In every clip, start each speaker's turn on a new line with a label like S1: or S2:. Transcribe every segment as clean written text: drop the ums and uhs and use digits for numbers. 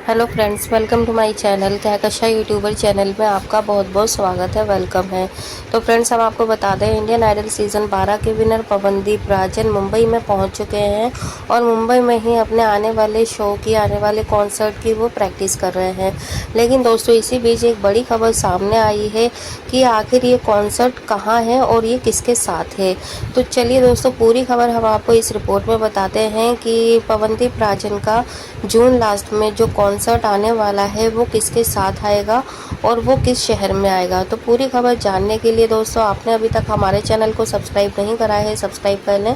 S1: Hello friends, welcome to my channel Kahkasha YouTuber channel में आपका बहुत बहुत स्वागत है, वेलकम है। तो फ्रेंड्स, हम आपको बता दें, इंडियन आइडल सीज़न 12 के विनर पवनदीप राजन मुंबई में पहुंच चुके हैं और मुंबई में ही अपने आने वाले शो की, आने वाले कॉन्सर्ट की वो प्रैक्टिस कर रहे हैं। लेकिन दोस्तों, इसी बीच एक बड़ी खबर सामने आई है कि आखिर ये कॉन्सर्ट कहाँ है और ये किसके साथ है। तो चलिए दोस्तों, पूरी खबर हम आपको इस रिपोर्ट में बताते हैं कि पवनदीप राजन का जून लास्ट में जो कॉन्सर्ट आने वाला है वो किसके साथ आएगा और वो किस शहर में आएगा। तो पूरी खबर जानने के लिए दोस्तों, आपने अभी तक हमारे चैनल को सब्सक्राइब नहीं करा है, सब्सक्राइब कर लें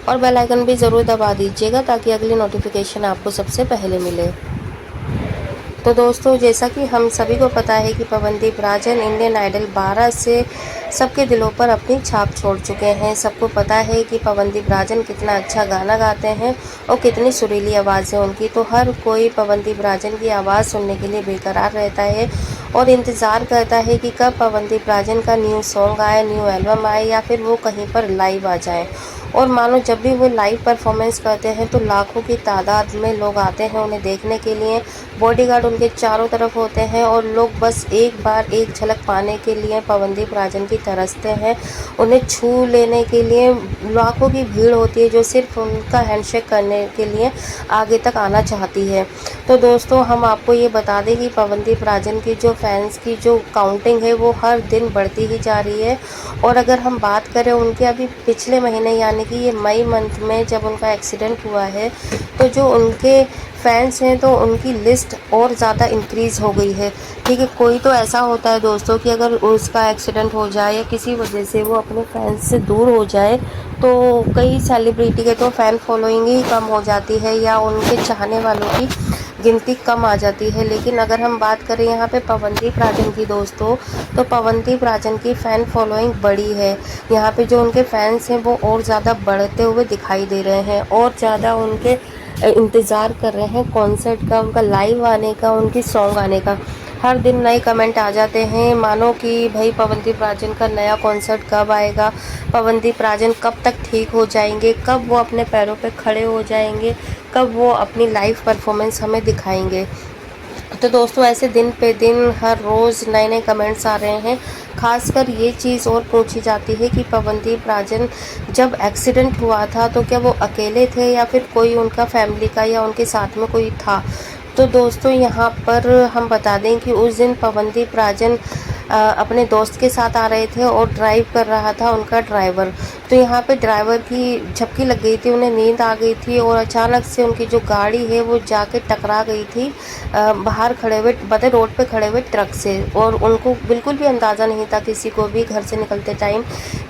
S1: और बेल आइकन भी ज़रूर दबा दीजिएगा ताकि अगली नोटिफिकेशन आपको सबसे पहले मिले। तो दोस्तों, जैसा कि हम सभी को पता है कि पवनदीप राजन इंडियन आइडल 12 से सबके दिलों पर अपनी छाप छोड़ चुके हैं। सबको पता है कि पवनदीप राजन कितना अच्छा गाना गाते हैं और कितनी सुरीली आवाज़ है उनकी। तो हर कोई पवनदीप राजन की आवाज़ सुनने के लिए बेकरार रहता है और इंतज़ार करता है कि कब पवनदीप राजन का न्यू सॉन्ग आए, न्यू एल्बम आए या फिर वो कहीं पर लाइव आ जाए। और मानो जब भी वो लाइव परफॉर्मेंस करते हैं तो लाखों की तादाद में लोग आते हैं उन्हें देखने के लिए। बॉडीगार्ड उनके चारों तरफ होते हैं और लोग बस एक बार एक झलक पाने के लिए पवनदीप राजन की तरसते हैं। उन्हें छू लेने के लिए लाखों की भीड़ होती है जो सिर्फ उनका हैंडशेक करने के लिए आगे तक आना चाहती है। तो दोस्तों, हम आपको ये बता दें कि पवनदीप राजन की जो फैंस की जो काउंटिंग है वो हर दिन बढ़ती ही जा रही है। और अगर हम बात करें उनके अभी पिछले महीने यानी कि ये मई मंथ में जब उनका एक्सीडेंट हुआ है, तो जो उनके फैंस हैं तो उनकी लिस्ट और ज़्यादा इंक्रीज़ हो गई है। ठीक है, कोई तो ऐसा होता है दोस्तों कि अगर उसका एक्सीडेंट हो जाए या किसी वजह से वो अपने फैंस से दूर हो जाए तो कई सेलिब्रिटी के तो फ़ैन फॉलोइंग ही कम हो जाती है या उनके चाहने वालों की गिनती कम आ जाती है। लेकिन अगर हम बात करें यहाँ पे पवनदीप राजन की दोस्तों, तो पवनदीप राजन की फ़ैन फॉलोइंग बड़ी है। यहाँ पे जो उनके फैंस हैं वो और ज़्यादा बढ़ते हुए दिखाई दे रहे हैं और ज़्यादा उनके इंतज़ार कर रहे हैं कॉन्सर्ट का, उनका लाइव आने का, उनकी सॉन्ग आने का। हर दिन नए कमेंट आ जाते हैं मानो कि भाई पवनदीप राजन का नया कॉन्सर्ट कब आएगा, पवनदीप राजन कब तक ठीक हो जाएंगे, कब वो अपने पैरों पे खड़े हो जाएंगे, कब वो अपनी लाइव परफॉर्मेंस हमें दिखाएंगे। तो दोस्तों, ऐसे दिन पे दिन हर रोज़ नए नए कमेंट्स आ रहे हैं। खासकर ये चीज़ और पूछी जाती है कि पवनदीप राजन जब एक्सीडेंट हुआ था तो क्या वो अकेले थे या फिर कोई उनका फैमिली का या उनके साथ में कोई था। तो दोस्तों, यहाँ पर हम बता दें कि उस दिन पवनदीप राजन अपने दोस्त के साथ आ रहे थे और ड्राइव कर रहा था उनका ड्राइवर। तो यहाँ पे ड्राइवर की झपकी लग गई थी, उन्हें नींद आ गई थी और अचानक से उनकी जो गाड़ी है वो जाके टकरा गई थी बाहर खड़े हुए बड़े रोड पे खड़े हुए ट्रक से। और उनको बिल्कुल भी अंदाज़ा नहीं था किसी को भी घर से निकलते टाइम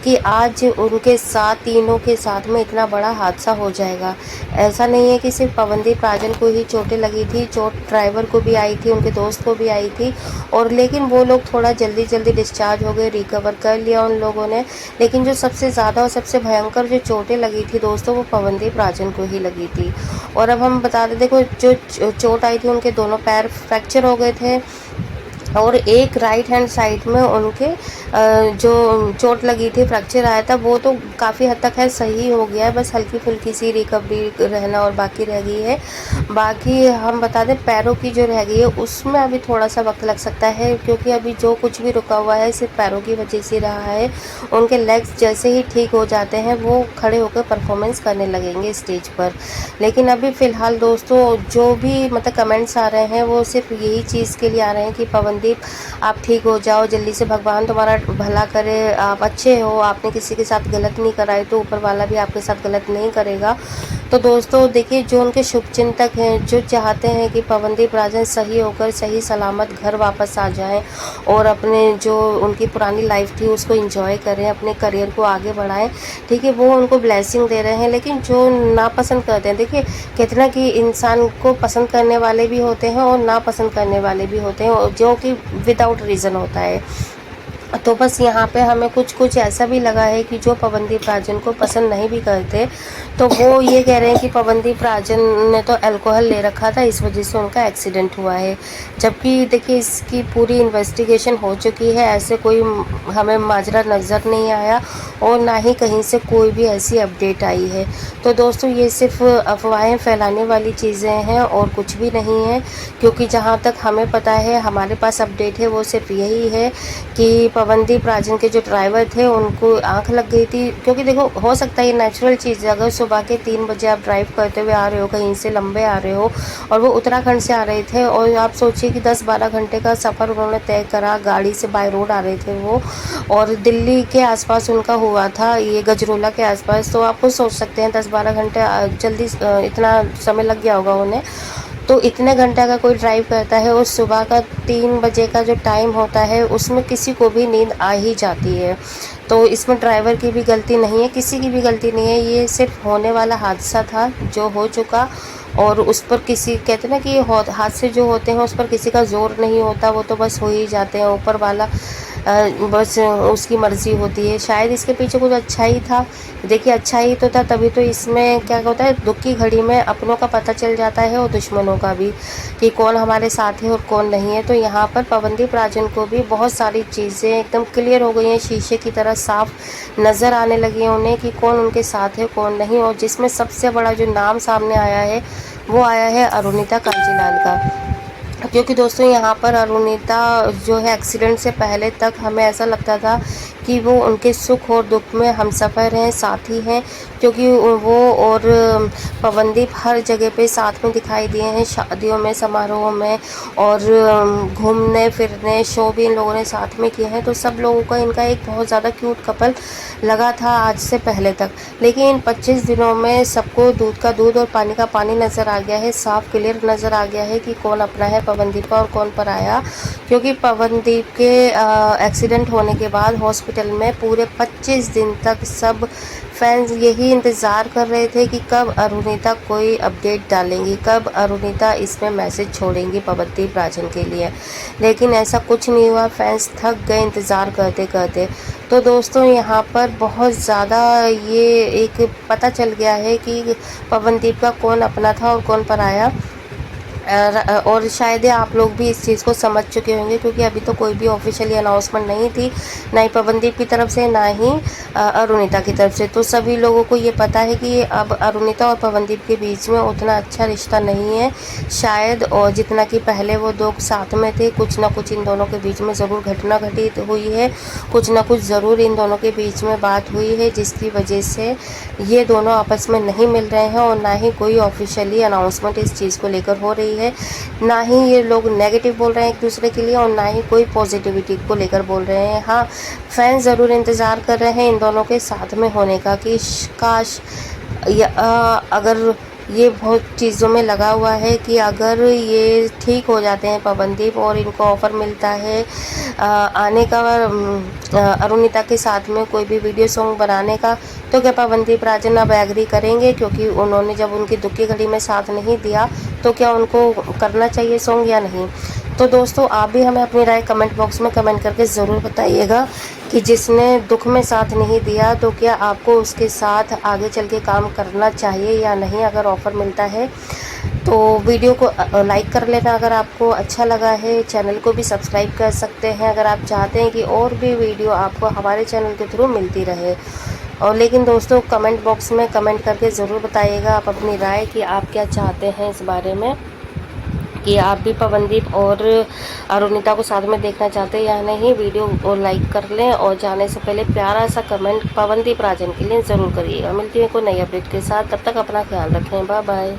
S1: कि आज उनके साथ, तीनों के साथ में इतना बड़ा हादसा हो जाएगा। ऐसा नहीं है कि सिर्फ पवनदीप राजन को ही चोटें लगी थी, चोट ड्राइवर को भी आई थी, उनके दोस्त को भी आई थी। और लेकिन वो लोग थोड़ा जल्दी जल्दी डिस्चार्ज हो गए, रिकवर कर लिया उन लोगों ने। लेकिन जो सबसे ज़्यादा और सबसे भयंकर जो चोटें लगी थी दोस्तों, वो पवनदीप राजन को ही लगी थी। और अब हम बता दें, देखो जो चोट आई थी उनके दोनों पैर फ्रैक्चर हो गए थे और एक राइट हैंड साइड में उनके जो चोट लगी थी, फ्रैक्चर आया था, वो तो काफ़ी हद तक है सही हो गया है, बस हल्की फुल्की सी रिकवरी रहना और बाकी रह गई है। बाकी हम बता दें, पैरों की जो रह गई है उसमें अभी थोड़ा सा वक्त लग सकता है क्योंकि अभी जो कुछ भी रुका हुआ है सिर्फ पैरों की वजह से रहा है। उनके लेग्स जैसे ही ठीक हो जाते हैं वो खड़े होकर परफॉर्मेंस करने लगेंगे स्टेज पर। लेकिन अभी फ़िलहाल दोस्तों, जो भी मतलब कमेंट्स आ रहे हैं वो सिर्फ यही चीज़ के लिए आ रहे हैं कि पवनदीप, आप ठीक हो जाओ जल्दी से, भगवान तुम्हारा भला करे, आप अच्छे हो, आपने किसी के साथ गलत नहीं कराई तो ऊपर वाला भी आपके साथ गलत नहीं करेगा। तो दोस्तों देखिए, जो उनके शुभचिंतक हैं, जो चाहते हैं कि पवनदीप राजन सही होकर सही सलामत घर वापस आ जाएं और अपने जो उनकी पुरानी लाइफ थी उसको एंजॉय करें, अपने करियर को आगे बढ़ाएं, ठीक है, वो उनको ब्लेसिंग दे रहे हैं। लेकिन जो नापसंद करते हैं, देखिए कितना कि इंसान को पसंद करने वाले भी होते हैं और नापसंद करने वाले भी होते हैं जो कि विदाउट रीज़न होता है। तो बस यहाँ पे हमें कुछ कुछ ऐसा भी लगा है कि जो पवनदीप राजन को पसंद नहीं भी करते, तो वो ये कह रहे हैं कि पवनदीप राजन ने तो अल्कोहल ले रखा था, इस वजह से उनका एक्सीडेंट हुआ है। जबकि देखिए इसकी पूरी इन्वेस्टिगेशन हो चुकी है, ऐसे कोई हमें माजरा नज़र नहीं आया और ना ही कहीं से कोई भी ऐसी अपडेट आई है। तो दोस्तों ये सिर्फ अफवाहें फैलाने वाली चीज़ें हैं और कुछ भी नहीं है, क्योंकि जहाँ तक हमें पता है, हमारे पास अपडेट है, वो सिर्फ यही है कि पवनदीप राजन के जो ड्राइवर थे उनको आंख लग गई थी। क्योंकि देखो हो सकता है ये नेचुरल चीज़ है, अगर सुबह के 3 बजे आप ड्राइव करते हुए आ रहे हो, कहीं से लंबे आ रहे हो और वो उत्तराखंड से आ रहे थे, और आप सोचिए कि 10-12 घंटे का सफ़र उन्होंने तय करा, गाड़ी से बाय रोड आ रहे थे वो, और दिल्ली के आसपास उनका हुआ था, ये गजरोला के आसपास। तो आप खुद सोच सकते हैं 10-12 घंटे जल्दी इतना समय लग गया होगा उन्हें। तो इतने घंटे अगर कोई ड्राइव करता है और सुबह का 3 बजे का जो टाइम होता है उसमें किसी को भी नींद आ ही जाती है। तो इसमें ड्राइवर की भी गलती नहीं है, किसी की भी गलती नहीं है, ये सिर्फ होने वाला हादसा था जो हो चुका। और उस पर किसी कहते हैं ना कि हादसे जो होते हैं उस पर किसी का ज़ोर नहीं होता, वो तो बस हो ही जाते हैं, ऊपर वाला बस उसकी मर्ज़ी होती है। शायद इसके पीछे कुछ अच्छा ही था, देखिए अच्छा ही तो था, तभी तो इसमें क्या होता है, दुख की घड़ी में अपनों का पता चल जाता है और दुश्मनों का भी, कि कौन हमारे साथ है और कौन नहीं है। तो यहाँ पर पवनदीप राजन को भी बहुत सारी चीज़ें एकदम क्लियर हो गई हैं, शीशे की तरह साफ नज़र आने लगी हैं उन्हें कि कौन उनके साथ है कौन नहीं। और जिसमें सबसे बड़ा जो नाम सामने आया है वो आया है अरुणिता कांजीलाल का। क्योंकि दोस्तों यहाँ पर अरुणिता जो है, एक्सीडेंट से पहले तक हमें ऐसा लगता था कि वो उनके सुख और दुख में हमसफ़र हैं, साथी हैं, क्योंकि वो और पवनदीप हर जगह पे साथ में दिखाई दिए हैं, शादियों में, समारोह में, और घूमने फिरने शो भी इन लोगों ने साथ में किए हैं। तो सब लोगों का इनका एक बहुत ज़्यादा क्यूट कपल लगा था आज से पहले तक, लेकिन इन 25 दिनों में सबको दूध का दूध और पानी का पानी नज़र आ गया है, साफ क्लियर नज़र आ गया है कि कौन अपना है पवनदीप का और कौन पराया। क्योंकि पवनदीप के एक्सीडेंट होने के बाद हॉस्पिटल में पूरे 25 दिन तक सब फैंस यही इंतज़ार कर रहे थे कि कब अरुणिता कोई अपडेट डालेंगी, कब अरुणिता इसमें मैसेज छोड़ेंगी पवनदीप राजन के लिए, लेकिन ऐसा कुछ नहीं हुआ। फैंस थक गए इंतज़ार करते करते। तो दोस्तों यहाँ पर बहुत ज़्यादा ये एक पता चल गया है कि पवनदीप का कौन अपना था और कौन पराया। और शायद आप लोग भी इस चीज़ को समझ चुके होंगे, क्योंकि अभी तो कोई भी ऑफिशियली अनाउंसमेंट नहीं थी, ना ही पवनदीप की तरफ से ना ही अरुणिता की तरफ से। तो सभी लोगों को ये पता है कि अब अरुणिता और पवनदीप के बीच में उतना अच्छा रिश्ता नहीं है शायद, और जितना कि पहले वो दो साथ में थे, कुछ ना कुछ इन दोनों के बीच में ज़रूर घटना घटित हुई है, कुछ ना कुछ ज़रूर इन दोनों के बीच में बात हुई है, जिसकी वजह से ये दोनों आपस में नहीं मिल रहे हैं, और ना ही कोई ऑफिशियली अनाउंसमेंट इस चीज़ को लेकर हो रही है, ना ही ये लोग नेगेटिव बोल रहे हैं एक दूसरे के लिए, और ना ही कोई पॉजिटिविटी को लेकर बोल रहे हैं। हाँ, फैंस ज़रूर इंतज़ार कर रहे हैं इन दोनों के साथ में होने का, कि काश अगर ये बहुत चीज़ों में लगा हुआ है कि अगर ये ठीक हो जाते हैं पवनदीप और इनको ऑफ़र मिलता है आने का अरुणिता के साथ में कोई भी वीडियो सॉन्ग बनाने का, तो क्या पवनदीप राजन अब एग्री करेंगे? क्योंकि उन्होंने जब उनकी दुख की घड़ी में साथ नहीं दिया, तो क्या उनको करना चाहिए सॉन्ग या नहीं? तो दोस्तों आप भी हमें अपनी राय कमेंट बॉक्स में कमेंट करके ज़रूर बताइएगा कि जिसने दुख में साथ नहीं दिया, तो क्या आपको उसके साथ आगे चल के काम करना चाहिए या नहीं अगर ऑफ़र मिलता है। तो वीडियो को लाइक कर लेना अगर आपको अच्छा लगा है, चैनल को भी सब्सक्राइब कर सकते हैं अगर आप चाहते हैं कि और भी वीडियो आपको हमारे चैनल के थ्रू मिलती रहे। और लेकिन दोस्तों कमेंट बॉक्स में कमेंट करके ज़रूर बताइएगा आप अपनी राय कि आप क्या चाहते हैं इस बारे में, कि आप भी पवनदीप और अरुणिता को साथ में देखना चाहते हैं या नहीं। वीडियो को लाइक कर लें और जाने से पहले प्यारा सा कमेंट पवनदीप राजन के लिए ज़रूर करिएगा। मिलती है कोई नई अपडेट के साथ, तब तक अपना ख्याल रखें, बाय बाय।